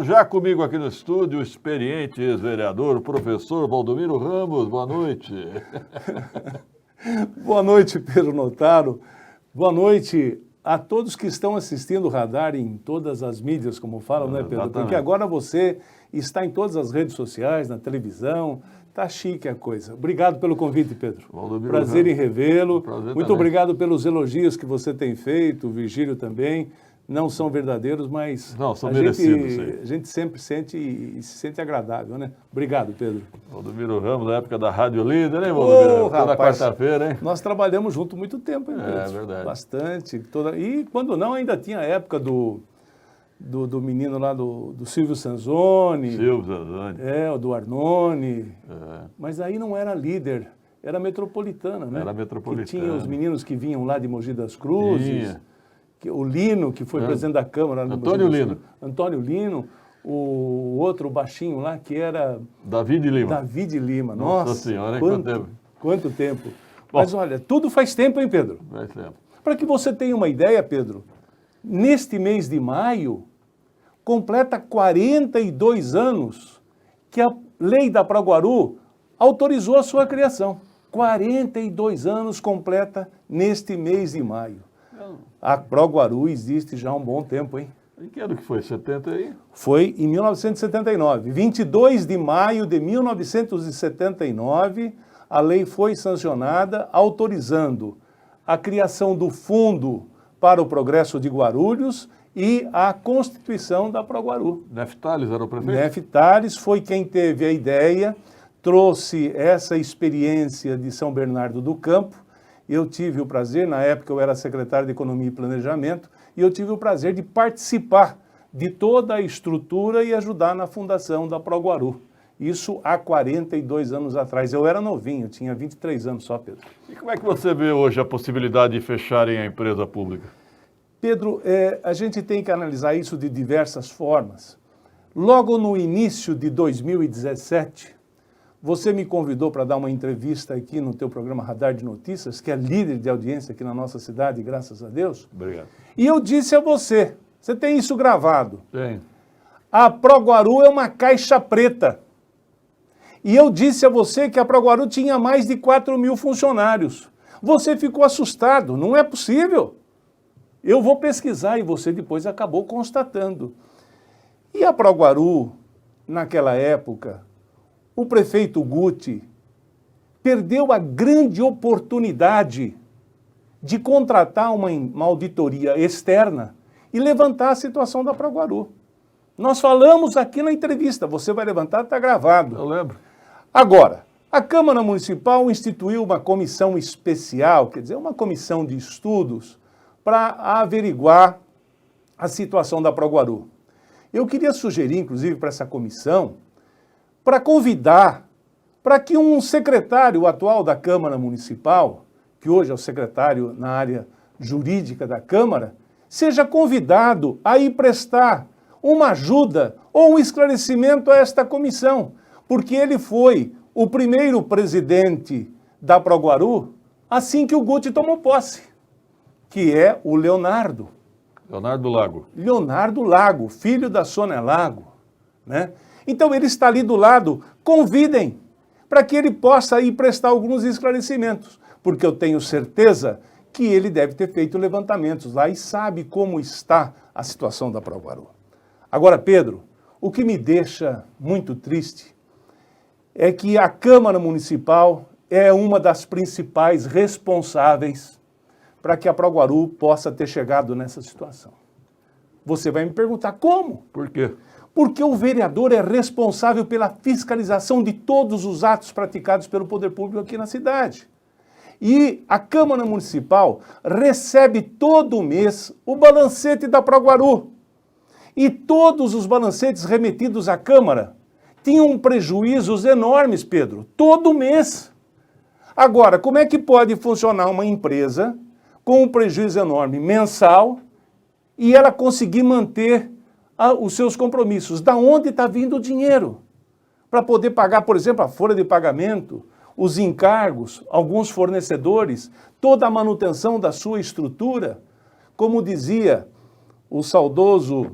Já comigo aqui no estúdio, o experiente ex-vereador, o professor Valdomiro Ramos. Boa noite. Boa noite, Pedro Notaro. Boa noite a todos que estão assistindo o Radar em todas as mídias, como falam, né, Pedro? Exatamente. Porque agora você está em todas as redes sociais, na televisão. Tá chique a coisa. Obrigado pelo convite, Pedro. Valdomiro Prazer em Ramos. revê-lo. Prazer Muito também. obrigado pelos elogios que você tem feito, o Virgílio também. Não são verdadeiros, mas Não, são merecidos, sim. a gente sempre sente e se sente agradável, né? Obrigado, Pedro. Valdomiro Ramos, na época da Rádio Líder, hein, Valdomiro? Ô, Toda rapaz, quarta-feira, hein? Nós trabalhamos junto muito tempo, hein, Pedro? É verdade. Bastante. E quando não, ainda tinha a época do menino lá, do Silvio Sanzoni. Silvio Zanzani. O do Arnone. É. Mas aí não era Líder, era Metropolitana, né? Era Metropolitana. Que tinha os meninos que vinham lá de Mogi das Cruzes. Tinha. O Lino, que foi presidente da Câmara. no Antônio Mogi das Lino. Cruzes. Antônio Lino. O outro baixinho lá, que era David Lima. David Lima. Nossa Nossa, Senhora, hein? Quanto tempo. Quanto tempo. Bom. Mas olha, tudo faz tempo, hein, Pedro? Faz tempo. Para que você tenha uma ideia, Pedro, neste mês de maio, completa 42 anos que a lei da Proguaru autorizou a sua criação. 42 anos completa neste mês de maio. A Proguaru existe já há um bom tempo, hein? E que ano que foi? 70 aí? Foi em 1979. 22 de maio de 1979, a lei foi sancionada autorizando a criação do Fundo para o Progresso de Guarulhos e a constituição da Proguaru. Neftales era o prefeito? Neftales foi quem teve a ideia, trouxe essa experiência de São Bernardo do Campo. Eu tive o prazer, na época eu era secretário de Economia e Planejamento, e eu tive o prazer de participar de toda a estrutura e ajudar na fundação da Proguaru. Isso há 42 anos atrás. Eu era novinho, tinha 23 anos só, Pedro. E como é que você vê hoje a possibilidade de fecharem a empresa pública? Pedro, a gente tem que analisar isso de diversas formas. Logo no início de 2017, você me convidou para dar uma entrevista aqui no teu programa Radar de Notícias, que é líder de audiência aqui na nossa cidade, graças a Deus. Obrigado. E eu disse a você, você tem isso gravado, Tem. a Proguaru é uma caixa preta. E eu disse a você que a Proguaru tinha mais de 4.000 funcionários. Você ficou assustado, não é possível. Eu vou pesquisar e você depois acabou constatando. E a Proguaru, naquela época, o prefeito Guti perdeu a grande oportunidade de contratar uma auditoria externa e levantar a situação da Proguaru. Nós falamos aqui na entrevista, você vai levantar, está gravado. Eu lembro. Agora, a Câmara Municipal instituiu uma comissão especial, quer dizer, uma comissão de estudos para averiguar a situação da Proguaru. Eu queria sugerir, inclusive, para essa comissão, para convidar, para que um secretário atual da Câmara Municipal, que hoje é o secretário na área jurídica da Câmara, seja convidado a ir prestar uma ajuda ou um esclarecimento a esta comissão, porque ele foi o primeiro presidente da Proguaru assim que o Guti tomou posse, que é o Leonardo. Leonardo Lago. Leonardo Lago, filho da Sônia Lago, né? Então ele está ali do lado, convidem para que ele possa ir prestar alguns esclarecimentos, porque eu tenho certeza que ele deve ter feito levantamentos lá e sabe como está a situação da Proguaru. Agora, Pedro, o que me deixa muito triste é que a Câmara Municipal é uma das principais responsáveis para que a Proguaru possa ter chegado nessa situação. Você vai me perguntar como? Por quê? Porque o vereador é responsável pela fiscalização de todos os atos praticados pelo poder público aqui na cidade. E a Câmara Municipal recebe todo mês o balancete da Proguaru. E todos os balancetes remetidos à Câmara tinham prejuízos enormes, Pedro, todo mês. Agora, como é que pode funcionar uma empresa com um prejuízo enorme mensal e ela conseguir manter os seus compromissos? Da onde está vindo o dinheiro? Para poder pagar, por exemplo, a folha de pagamento, os encargos, alguns fornecedores, toda a manutenção da sua estrutura. Como dizia o saudoso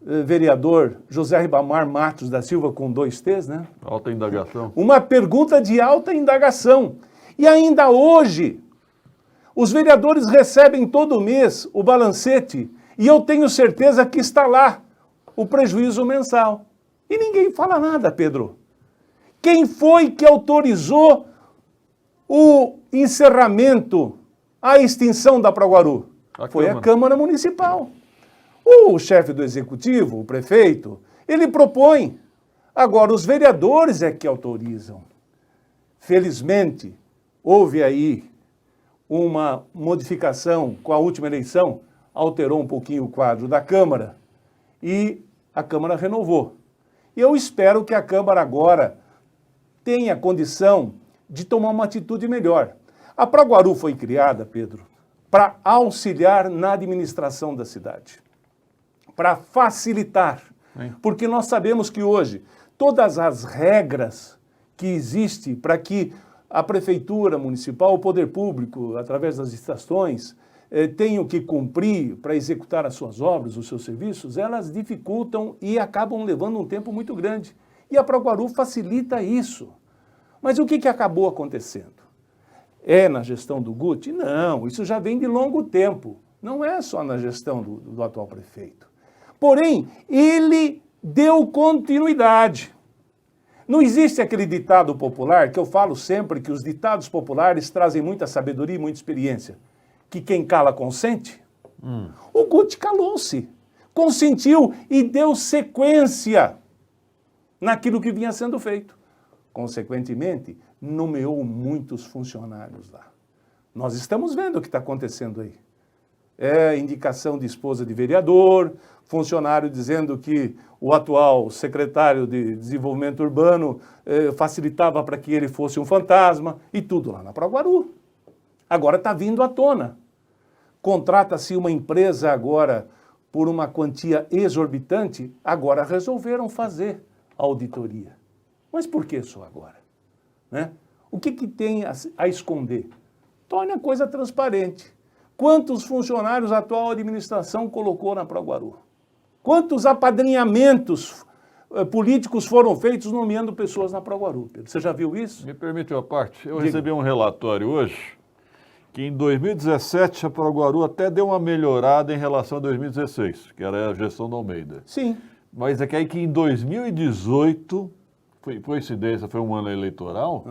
vereador José Ribamar Matos da Silva, com 2 T's, né? Alta indagação. Uma pergunta de alta indagação. E ainda hoje, os vereadores recebem todo mês o balancete e eu tenho certeza que está lá o prejuízo mensal. E ninguém fala nada, Pedro. Quem foi que autorizou o encerramento, a extinção da Proguaru? Foi a Câmara Municipal. O chefe do executivo, o prefeito, ele propõe. Agora, os vereadores é que autorizam. Felizmente, houve aí uma modificação com a última eleição, alterou um pouquinho o quadro da Câmara e a Câmara renovou. E eu espero que a Câmara agora tenha condição de tomar uma atitude melhor. A Proguaru foi criada, Pedro, para auxiliar na administração da cidade, para facilitar, porque nós sabemos que hoje todas as regras que existem para que a Prefeitura Municipal, o Poder Público, através das estações, tenham que cumprir para executar as suas obras, os seus serviços, elas dificultam e acabam levando um tempo muito grande. E a Proguaru facilita isso. Mas o que acabou acontecendo? É na gestão do Guti? Não, isso já vem de longo tempo. Não é só na gestão do atual prefeito. Porém, ele deu continuidade. Não existe aquele ditado popular, que eu falo sempre que os ditados populares trazem muita sabedoria e muita experiência, que quem cala consente. O Guti calou-se, consentiu e deu sequência naquilo que vinha sendo feito. Consequentemente, nomeou muitos funcionários lá. Nós estamos vendo o que está acontecendo aí. É indicação de esposa de vereador, funcionário dizendo que o atual secretário de Desenvolvimento Urbano facilitava para que ele fosse um fantasma, e tudo lá na Proguaru. Agora está vindo à tona. Contrata-se uma empresa agora por uma quantia exorbitante, agora resolveram fazer a auditoria. Mas por que só agora? Né? O que tem a esconder? Torne a coisa transparente. Quantos funcionários a atual administração colocou na Proguaru? Quantos apadrinhamentos políticos foram feitos nomeando pessoas na Proguaru? Você já viu isso? Me permite uma parte. Eu recebi um relatório hoje que em 2017 a Proguaru até deu uma melhorada em relação a 2016, que era a gestão do Almeida. Sim. Mas é que aí que em 2018, foi coincidência, foi um ano eleitoral,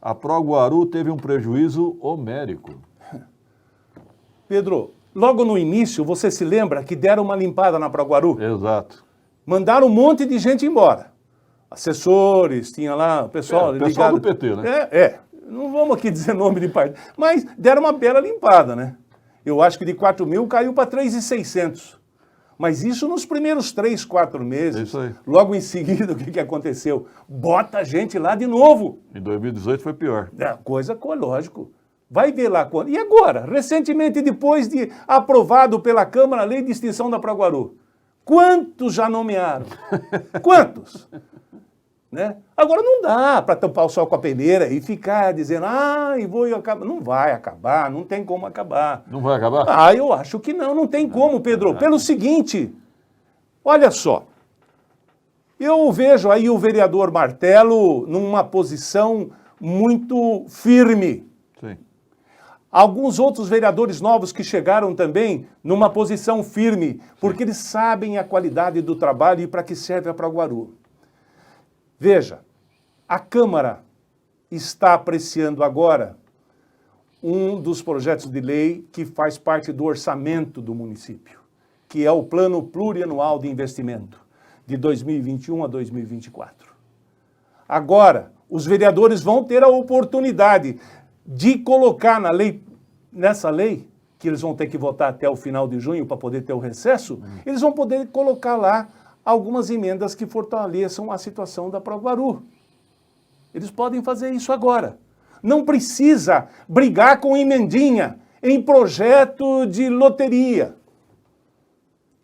a Proguaru teve um prejuízo homérico. Pedro, logo no início, você se lembra que deram uma limpada na Proguaru? Exato. Mandaram um monte de gente embora. Assessores, tinha lá o pessoal ligado. Pessoal do PT, né? Não vamos aqui dizer nome de partido, mas deram uma bela limpada, né? Eu acho que de 4 mil caiu para 3.600. Mas isso nos primeiros 3, 4 meses. Isso aí. Logo em seguida, o que aconteceu? Bota a gente lá de novo. Em 2018 foi pior. Coisa, lógico. Vai ver lá quando. E agora? Recentemente, depois de aprovado pela Câmara a lei de extinção da Proguaru, quantos já nomearam? Quantos? Né? Agora não dá para tampar o sol com a peneira e ficar dizendo, e vou acabar. Não vai acabar, não tem como acabar. Não vai acabar? Eu acho que não tem como, Pedro. Pelo seguinte, olha só, eu vejo aí o vereador Martelo numa posição muito firme. Sim. Alguns outros vereadores novos que chegaram também numa posição firme, porque eles sabem a qualidade do trabalho e para que serve a Proguaru. Veja, a Câmara está apreciando agora um dos projetos de lei que faz parte do orçamento do município, que é o Plano Plurianual de Investimento, de 2021 a 2024. Agora, os vereadores vão ter a oportunidade de colocar nessa lei, que eles vão ter que votar até o final de junho para poder ter o recesso, eles vão poder colocar lá algumas emendas que fortaleçam a situação da Proguaru. Eles podem fazer isso agora. Não precisa brigar com emendinha em projeto de loteria.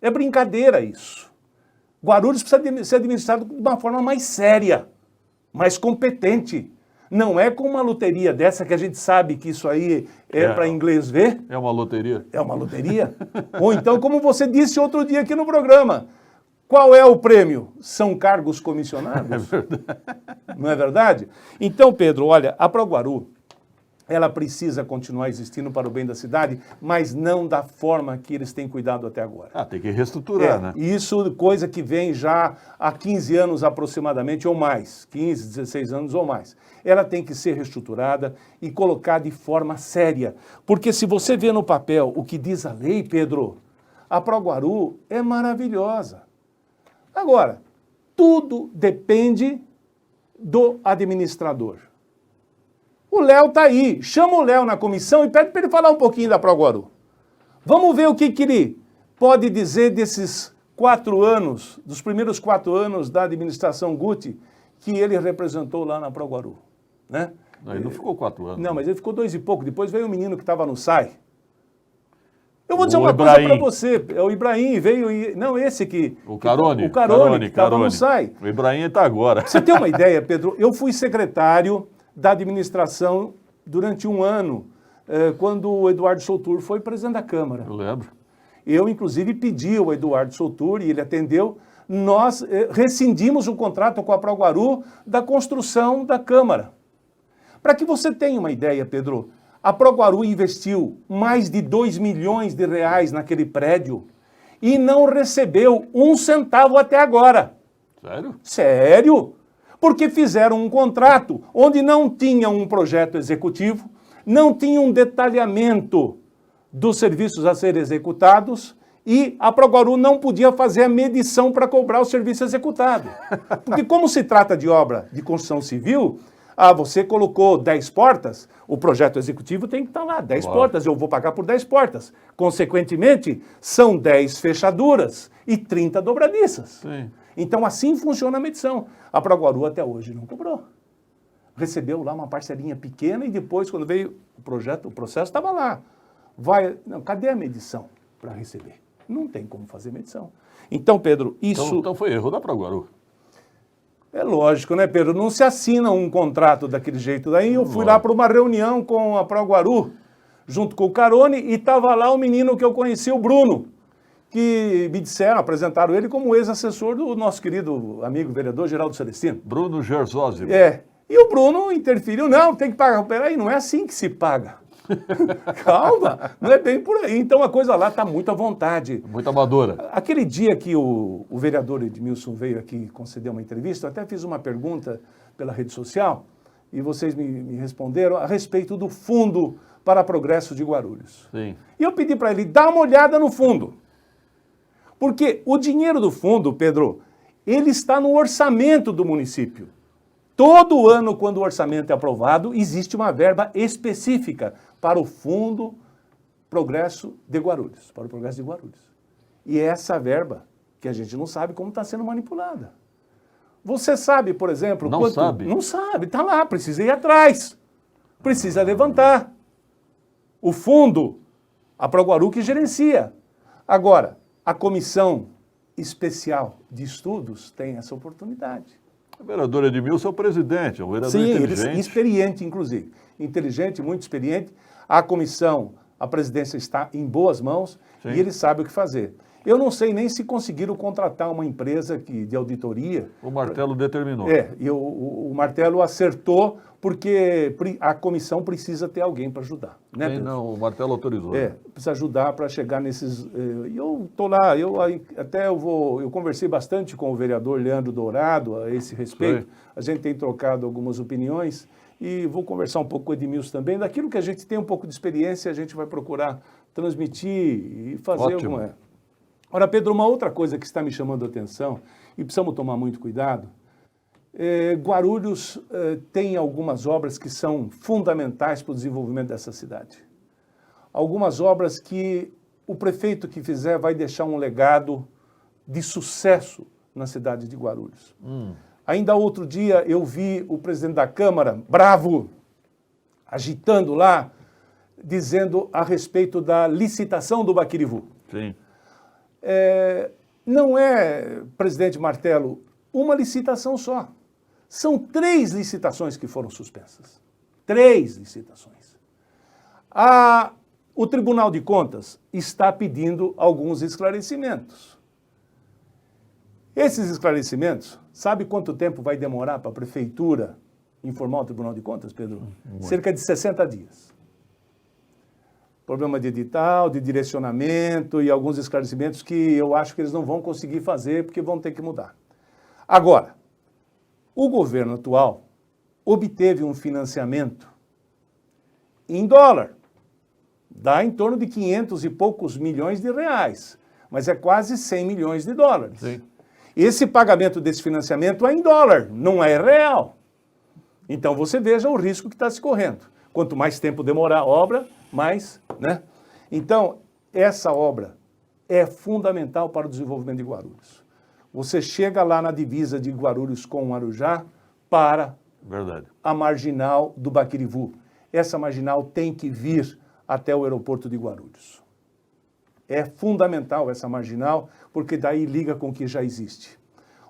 É brincadeira isso. Guarulhos precisa ser administrado de uma forma mais séria, mais competente. Não é com uma loteria dessa que a gente sabe que isso aí é para inglês ver. É uma loteria. É uma loteria. Ou então, como você disse outro dia aqui no programa, qual é o prêmio? São cargos comissionados. É verdade. Não é verdade? Então, Pedro, olha, a Proguaru, ela precisa continuar existindo para o bem da cidade, mas não da forma que eles têm cuidado até agora. Ah, tem que reestruturar, né? Isso, coisa que vem já há 15 anos aproximadamente ou mais, 15, 16 anos ou mais. Ela tem que ser reestruturada e colocada de forma séria. Porque se você vê no papel o que diz a lei, Pedro, a Proguaru é maravilhosa. Agora, tudo depende do administrador. O Léo está aí, chama o Léo na comissão e pede para ele falar um pouquinho da Proguaru. Vamos ver o que ele pode dizer desses 4 anos, dos primeiros 4 anos da administração Guti, que ele representou lá na Proguaru. Né? Ele não ficou 4 anos. Não, mas ele ficou 2 e pouco. Depois veio o menino que estava no SAI. Eu vou dizer O uma Ibrahim. coisa para você. É o Ibrahim, veio... Não, esse aqui. O Carone. O Carone, que estava no SAI. O Ibrahim está agora. Você tem uma ideia, Pedro? Eu fui secretário da administração durante 1 ano, quando o Eduardo Soutur foi presidente da Câmara. Eu lembro. Eu, inclusive, pedi ao Eduardo Soutur, e ele atendeu, nós rescindimos o contrato com a Proguaru da construção da Câmara. Para que você tenha uma ideia, Pedro, a Proguaru investiu mais de 2 milhões de reais naquele prédio e não recebeu 1 centavo até agora. Sério? Sério? Porque fizeram um contrato onde não tinha um projeto executivo, não tinha um detalhamento dos serviços a serem executados e a Proguaru não podia fazer a medição para cobrar o serviço executado. Porque como se trata de obra de construção civil, você colocou 10 portas, o projeto executivo tem que estar lá, 10 portas, eu vou pagar por 10 portas. Consequentemente, são 10 fechaduras e 30 dobradiças. Sim. Então, assim funciona a medição. A Proguaru até hoje não cobrou. Recebeu lá uma parcelinha pequena e depois, quando veio o projeto, o processo estava lá. Não, cadê a medição para receber? Não tem como fazer medição. Então, Pedro, isso... Então foi erro da Proguaru. É lógico, né, Pedro? Não se assina um contrato daquele jeito. Daí eu fui lá para uma reunião com a Proguaru, junto com o Carone, e estava lá o menino que eu conheci, o Bruno, que me disseram, apresentaram ele como ex-assessor do nosso querido amigo vereador Geraldo Celestino. Bruno Gersósimo. E o Bruno interferiu, não, tem que pagar. Peraí, não é assim que se paga. Calma, não é bem por aí. Então a coisa lá está muito à vontade. Muito amadora. Aquele dia que o vereador Edmilson veio aqui conceder uma entrevista, eu até fiz uma pergunta pela rede social e vocês me responderam a respeito do Fundo para Progresso de Guarulhos. Sim. E eu pedi para ele dar uma olhada no fundo. Porque o dinheiro do fundo, Pedro, ele está no orçamento do município. Todo ano, quando o orçamento é aprovado, existe uma verba específica para o Fundo Progresso de Guarulhos, para o Progresso de Guarulhos. E é essa verba que a gente não sabe como está sendo manipulada. Você sabe, por exemplo... Não sabe? Não sabe, está lá, precisa ir atrás, precisa levantar. O fundo, a Proguaru que gerencia. Agora, a comissão especial de estudos tem essa oportunidade. O vereador Edmilson é o presidente, é um vereador Sim, inteligente. experiente, inclusive. Inteligente, muito experiente. A comissão, a presidência está em boas mãos. Sim. E ele sabe o que fazer. Eu não sei nem se conseguiram contratar uma empresa de auditoria. O Martelo determinou. E o Martelo acertou, porque a comissão precisa ter alguém para ajudar. Né, Pedro? Não, o Martelo autorizou. Precisa ajudar para chegar nesses... eu estou lá, eu conversei bastante com o vereador Leandro Dourado a esse respeito. Sim. A gente tem trocado algumas opiniões e vou conversar um pouco com o Edmilson também. Daquilo que a gente tem um pouco de experiência, a gente vai procurar transmitir e fazer alguma... Ora, Pedro, uma outra coisa que está me chamando a atenção, e precisamos tomar muito cuidado, Guarulhos tem algumas obras que são fundamentais para o desenvolvimento dessa cidade. Algumas obras que o prefeito que fizer vai deixar um legado de sucesso na cidade de Guarulhos. Ainda outro dia eu vi o presidente da Câmara, bravo, agitando lá, dizendo a respeito da licitação do Baquirivu. Sim. Não é, presidente Martelo, uma licitação só. São 3 licitações que foram suspensas. 3 licitações. O Tribunal de Contas está pedindo alguns esclarecimentos. Esses esclarecimentos, sabe quanto tempo vai demorar para a Prefeitura informar o Tribunal de Contas, Pedro? Cerca de 60 dias. Problema de edital, de direcionamento e alguns esclarecimentos que eu acho que eles não vão conseguir fazer porque vão ter que mudar. Agora, o governo atual obteve um financiamento em dólar. Dá em torno de 500 e poucos milhões de reais, mas é quase 100 milhões de dólares. Sim. Esse pagamento desse financiamento é em dólar, não é real. Então você veja o risco que está se correndo. Quanto mais tempo demorar a obra, mais, né? Então, essa obra é fundamental para o desenvolvimento de Guarulhos. Você chega lá na divisa de Guarulhos com Arujá para a marginal do Baquirivu. Essa marginal tem que vir até o aeroporto de Guarulhos. É fundamental essa marginal, porque daí liga com o que já existe.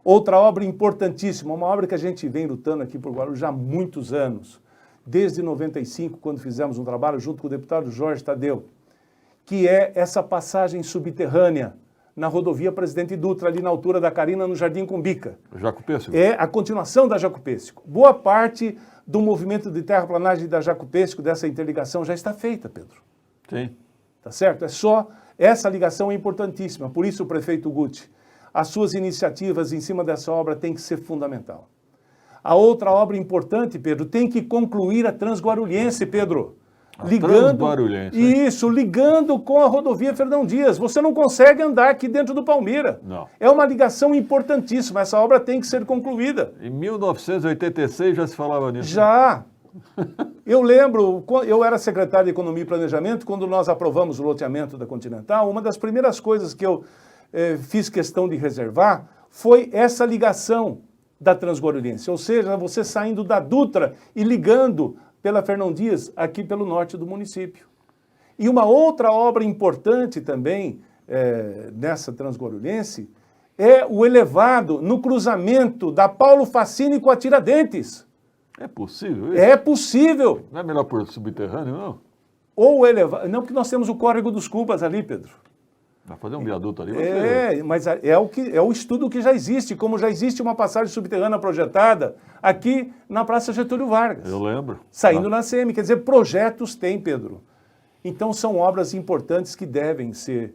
Outra obra importantíssima, uma obra que a gente vem lutando aqui por Guarulhos já há muitos anos, desde 95, quando fizemos um trabalho junto com o deputado Jorge Tadeu, que é essa passagem subterrânea na rodovia Presidente Dutra, ali na altura da Carina, no Jardim Cumbica. Jacupêssego. É a continuação da Jacupêssego. Boa parte do movimento de terraplanagem da Jacupêssego, dessa interligação, já está feita, Pedro. Sim. Tá certo? É só, essa ligação é importantíssima, por isso o prefeito Guti, as suas iniciativas em cima dessa obra têm que ser fundamental. A outra obra importante, Pedro, tem que concluir a Transguarulhense, Pedro. Transguarulhense. Isso, ligando com a rodovia Fernão Dias. Você não consegue andar aqui dentro do Palmira. Não. É uma ligação importantíssima. Essa obra tem que ser concluída. Em 1986 já se falava nisso. Já. Eu lembro, eu era secretário de Economia e Planejamento, quando nós aprovamos o loteamento da Continental, uma das primeiras coisas que eu fiz questão de reservar foi essa ligação da Transguarulhense. Ou seja, você saindo da Dutra e ligando pela Fernão Dias, aqui pelo norte do município. E uma outra obra importante também nessa Transguarulhense é o elevado no cruzamento da Paulo Facini com a Tiradentes. É possível isso? É possível. Não é melhor por subterrâneo, não? Ou elevado... Não, porque nós temos o Córrego dos Cubas ali, Pedro. Vai fazer um viaduto ali? Mas é o estudo que já existe, como já existe uma passagem subterrânea projetada aqui na Praça Getúlio Vargas. Eu lembro. Saindo na CM, quer dizer, projetos tem, Pedro. Então são obras importantes que devem ser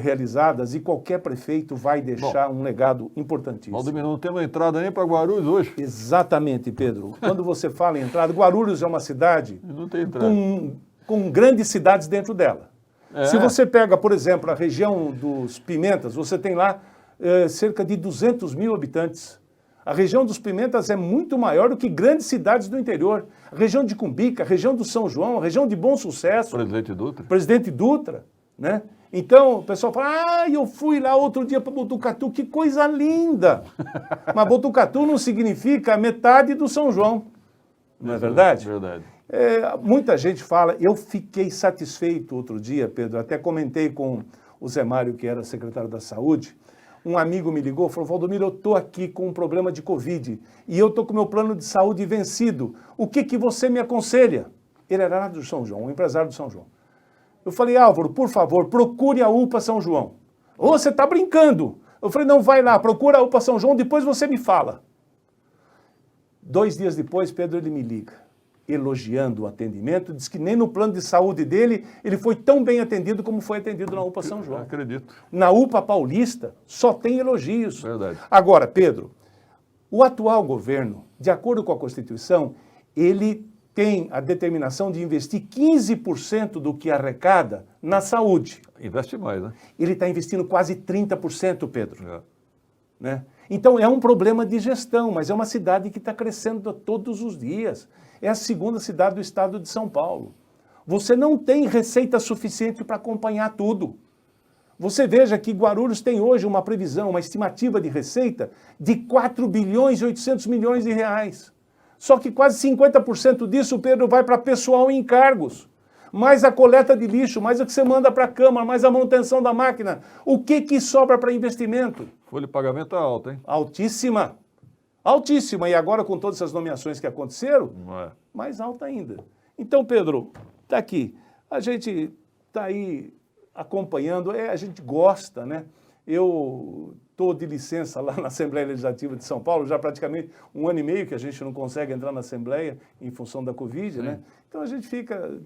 realizadas e qualquer prefeito vai deixar um legado importantíssimo. Valdemir, não temos entrada nem para Guarulhos hoje. Exatamente, Pedro. Quando você fala em entrada, Guarulhos é uma cidade não tem entrada. Com grandes cidades dentro dela. Se você pega, por exemplo, a região dos Pimentas, você tem lá cerca de 200 mil habitantes. A região dos Pimentas é muito maior do que grandes cidades do interior. A região de Cumbica, a região do São João, a região de Bom Sucesso. Presidente Dutra. Presidente Dutra, né? Então, o pessoal fala, eu fui lá outro dia para Botucatu, que coisa linda. Mas Botucatu não significa metade do São João. Não é verdade? Verdade. Muita gente fala, eu fiquei satisfeito outro dia, Pedro, até comentei com o Zé Mário, que era secretário da Saúde, um amigo me ligou, falou, Valdomiro, eu estou aqui com um problema de Covid e eu estou com o meu plano de saúde vencido, o que você me aconselha? Ele era lá do São João, um empresário do São João. Eu falei, Álvaro, por favor, procure a UPA São João. Ô, você está brincando? Eu falei, não, vai lá, procura a UPA São João, depois você me fala. 2 dias depois, Pedro, ele me liga, elogiando o atendimento, diz que nem no plano de saúde dele ele foi tão bem atendido como foi atendido na UPA São João. Eu acredito. Na UPA Paulista só tem elogios. Verdade. Agora, Pedro, o atual governo, de acordo com a Constituição, ele tem a determinação de investir 15% do que arrecada na saúde. Investe mais, né? Ele está investindo quase 30%, Pedro. Né? Então é um problema de gestão, mas é uma cidade que está crescendo todos os dias. É a segunda cidade do estado de São Paulo. Você não tem receita suficiente para acompanhar tudo. Você veja que Guarulhos tem hoje uma previsão, uma estimativa de receita de 4 bilhões e 800 milhões de reais. Só que quase 50% disso, Pedro, vai para pessoal em encargos. Mais a coleta de lixo, mais o que você manda para a Câmara, mais a manutenção da máquina. O que sobra para investimento? Folha de pagamento é alta, hein? Altíssima. altíssima. E agora, com todas essas nomeações que aconteceram, Não é? mais alta ainda. Então, Pedro, está aqui. A gente está aí acompanhando, a gente gosta, né? Eu estou de licença lá na Assembleia Legislativa de São Paulo, já praticamente 1 ano e meio que a gente não consegue entrar na Assembleia em função da Covid, né? Então a gente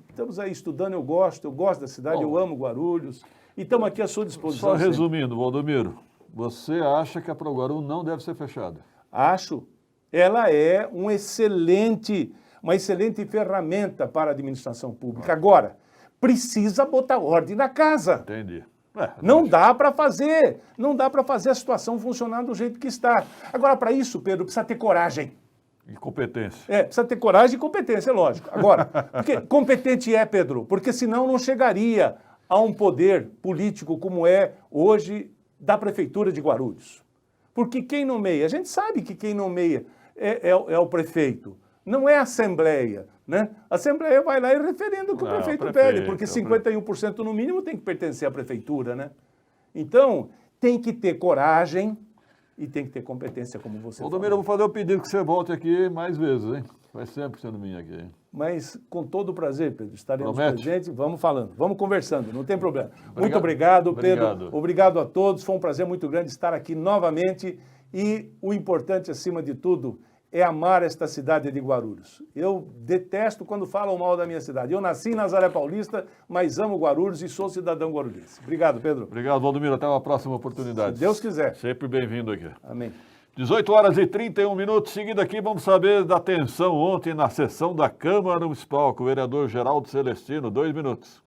estamos aí estudando, eu gosto da cidade, eu amo Guarulhos, e estamos aqui à sua disposição. Só resumindo, Valdomiro, você acha que a Proguaru não deve ser fechada? Acho. Ela é uma excelente ferramenta para a administração pública. Agora, precisa botar ordem na casa. Entendi. Não dá para fazer a situação funcionar do jeito que está. Agora, para isso, Pedro, precisa ter coragem. E competência. Precisa ter coragem e competência, é lógico. Agora, porque competente Pedro, porque senão não chegaria a um poder político como é hoje da Prefeitura de Guarulhos. Porque quem nomeia, a gente sabe que quem nomeia é o prefeito, não é a Assembleia, né? A Assembleia vai lá e referenda o que o prefeito pede, porque 51% no mínimo tem que pertencer à Prefeitura, né? Então, tem que ter coragem e tem que ter competência, como você falou. Valdomiro, eu vou fazer o pedido que você volte aqui mais vezes, hein? Faz sempre sendo minha aqui, hein? Mas com todo o prazer, Pedro, estaremos Promete? presentes, vamos falando, vamos conversando, não tem problema. Muito obrigado, Pedro. Obrigado a todos, foi um prazer muito grande estar aqui novamente e o importante, acima de tudo, é amar esta cidade de Guarulhos. Eu detesto quando falam mal da minha cidade. Eu nasci em Nazaré Paulista, mas amo Guarulhos e sou cidadão guarulhense. Obrigado, Pedro. Obrigado, Valdomiro. Até uma próxima oportunidade. Se Deus quiser. Sempre bem-vindo aqui. Amém. 18 horas e 31 minutos. Seguindo aqui, vamos saber da tensão ontem na sessão da Câmara Municipal com o vereador Geraldo Celestino. 2 minutos.